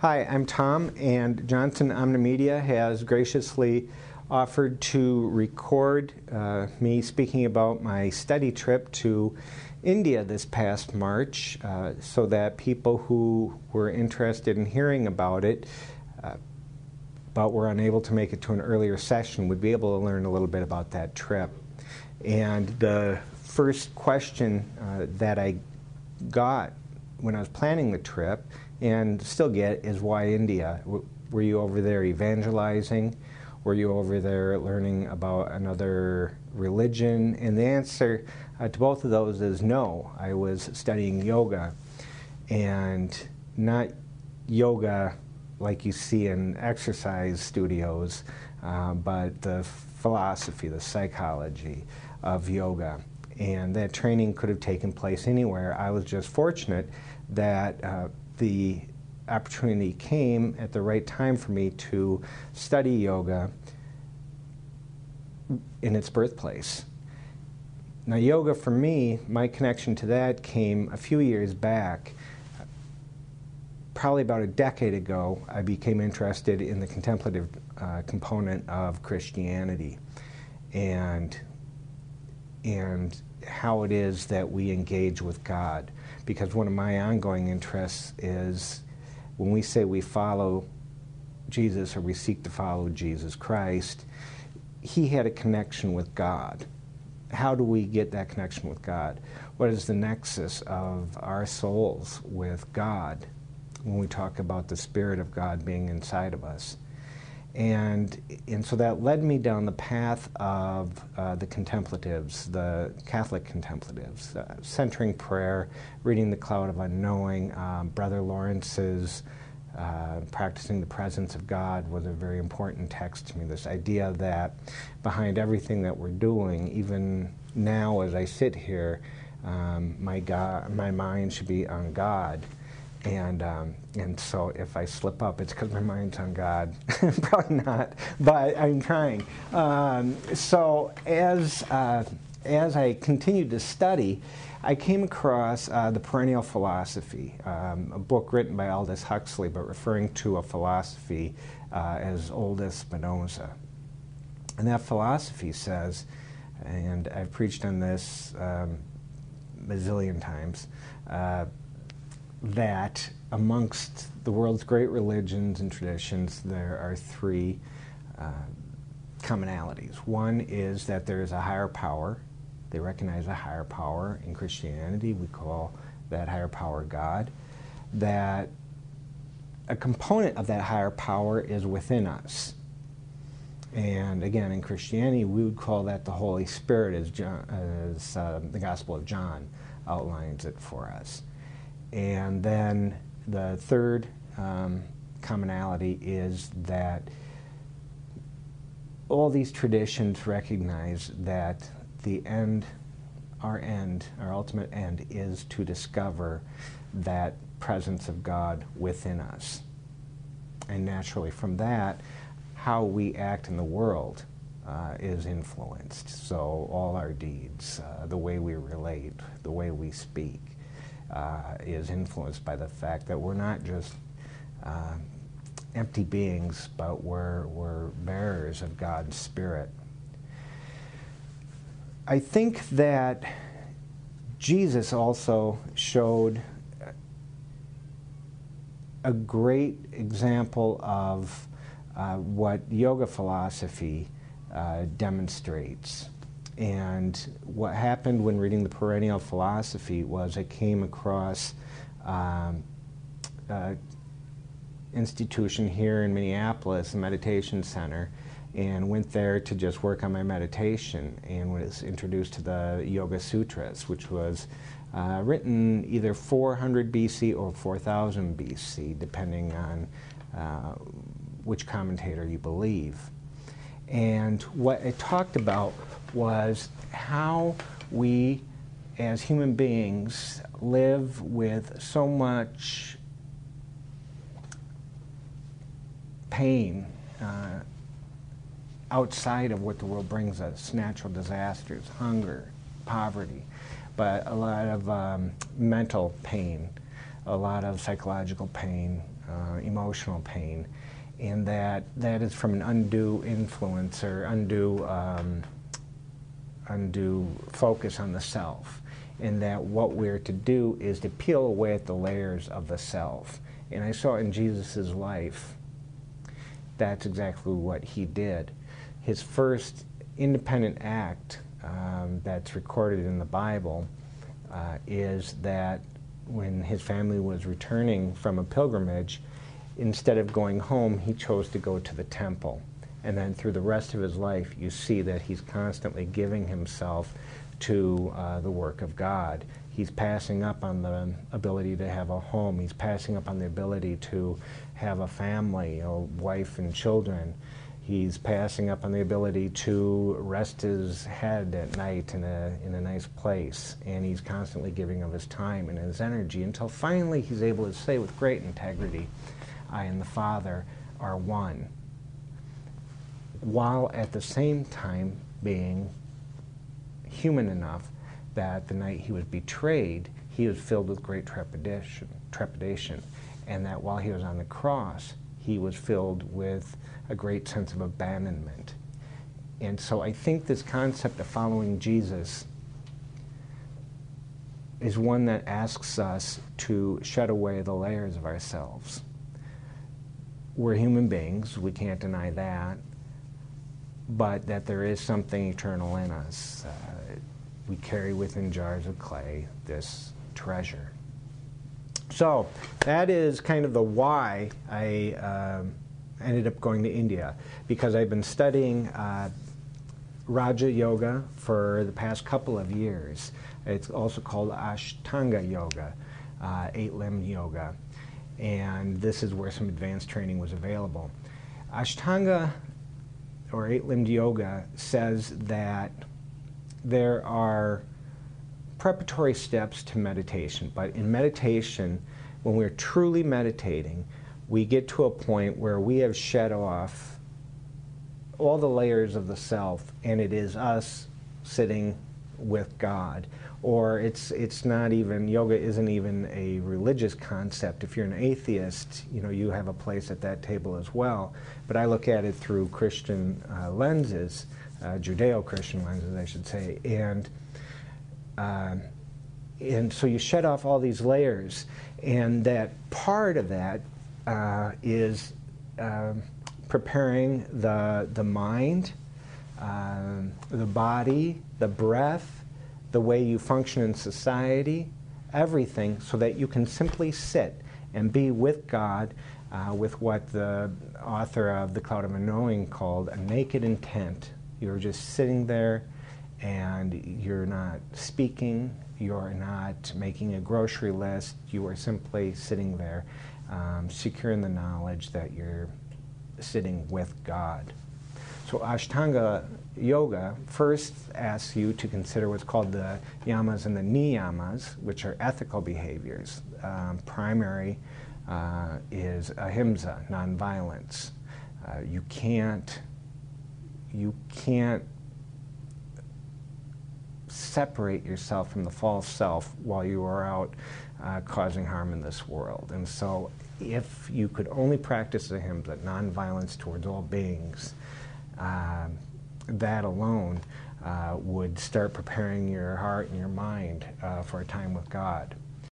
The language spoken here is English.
Hi, I'm Tom, and Johnson Omnimedia has graciously offered to record me speaking about my study trip to India this past March so that people who were interested in hearing about it but were unable to make it to an earlier session would be able to learn a little bit about that trip. And the first question that I got when I was planning the trip, and still get, is why India? Were you over there evangelizing? Were you over there learning about another religion? And the answer to both of those is no. I was studying yoga, and not yoga like you see in exercise studios, but the philosophy, the psychology of yoga. And that training could have taken place anywhere. I was just fortunate that the opportunity came at the right time for me to study yoga in its birthplace. Now, yoga for me, my connection to that came a few years back. Probably about a decade ago, I became interested in the contemplative component of Christianity and how it is that we engage with God. Because one of my ongoing interests is when we say we follow Jesus or we seek to follow Jesus Christ, he had a connection with God. How do we get that connection with God? What is the nexus of our souls with God when we talk about the Spirit of God being inside of us? And so that led me down the path of the contemplatives, the Catholic contemplatives, centering prayer, reading the Cloud of Unknowing. Brother Lawrence's Practicing the Presence of God was a very important text to me. This idea that behind everything that we're doing, even now as I sit here, my mind should be on God. And so if I slip up, it's because my mind's on God. Probably not, but I'm trying. So as I continued to study, I came across The Perennial Philosophy, a book written by Aldous Huxley, but referring to a philosophy as old as Spinoza. And that philosophy says, and I've preached on this a bazillion times, that amongst the world's great religions and traditions, there are three commonalities. One is that there is a higher power. They recognize a higher power. In Christianity, we call that higher power God. That a component of that higher power is within us. And again, in Christianity, we would call that the Holy Spirit, as the Gospel of John outlines it for us. And then the third commonality is that all these traditions recognize that the end, our ultimate end, is to discover that presence of God within us. And naturally from that, how we act in the world is influenced. So all our deeds, the way we relate, the way we speak, is influenced by the fact that we're not just empty beings, but we're bearers of God's Spirit. I think that Jesus also showed a great example of what yoga philosophy demonstrates. And what happened when reading the Perennial Philosophy was I came across an institution here in Minneapolis, a meditation center, and went there to just work on my meditation, and was introduced to the Yoga Sutras, which was written either 400 BC or 4000 BC, depending on which commentator you believe. And what it talked about was how we, as human beings, live with so much pain outside of what the world brings us, natural disasters, hunger, poverty, but a lot of mental pain, a lot of psychological pain, emotional pain, and that is from an undue influence or undue focus on the self, and that what we're to do is to peel away at the layers of the self. And I saw in Jesus' life, that's exactly what he did. His first independent act that's recorded in the Bible is that when his family was returning from a pilgrimage, instead of going home, he chose to go to the temple. And then through the rest of his life, you see that he's constantly giving himself to the work of God. He's passing up on the ability to have a home. He's passing up on the ability to have a family, a wife and children. He's passing up on the ability to rest his head at night in a nice place. And he's constantly giving of his time and his energy until finally he's able to say with great integrity, I and the Father are one, while at the same time being human enough that the night he was betrayed, he was filled with great trepidation, and that while he was on the cross, he was filled with a great sense of abandonment. And so I think this concept of following Jesus is one that asks us to shed away the layers of ourselves. We're human beings, we can't deny that, but that there is something eternal in us. We carry within jars of clay this treasure. So that is kind of the why I ended up going to India, because I've been studying Raja Yoga for the past couple of years. It's also called Ashtanga Yoga, eight-limbed yoga, and this is where some advanced training was available. Ashtanga, or eight-limbed yoga, says that there are preparatory steps to meditation, but in meditation, when we're truly meditating, we get to a point where we have shed off all the layers of the self, and it is us sitting with God. Or it's not even, yoga isn't even a religious concept. If you're an atheist, you have a place at that table as well. But I look at it through Christian lenses, Judeo-Christian lenses, I should say. And so you shed off all these layers, and that part of that is preparing the mind, the body, the breath, the way you function in society, everything, so that you can simply sit and be with God with what the author of The Cloud of Unknowing called a naked intent. You're just sitting there and you're not speaking, you're not making a grocery list, you are simply sitting there, secure in the knowledge that you're sitting with God. So Ashtanga Yoga first asks you to consider what's called the yamas and the niyamas, which are ethical behaviors. Primary is ahimsa, nonviolence. You can't separate yourself from the false self while you are out causing harm in this world. And so if you could only practice ahimsa, nonviolence towards all beings, that alone would start preparing your heart and your mind for a time with God.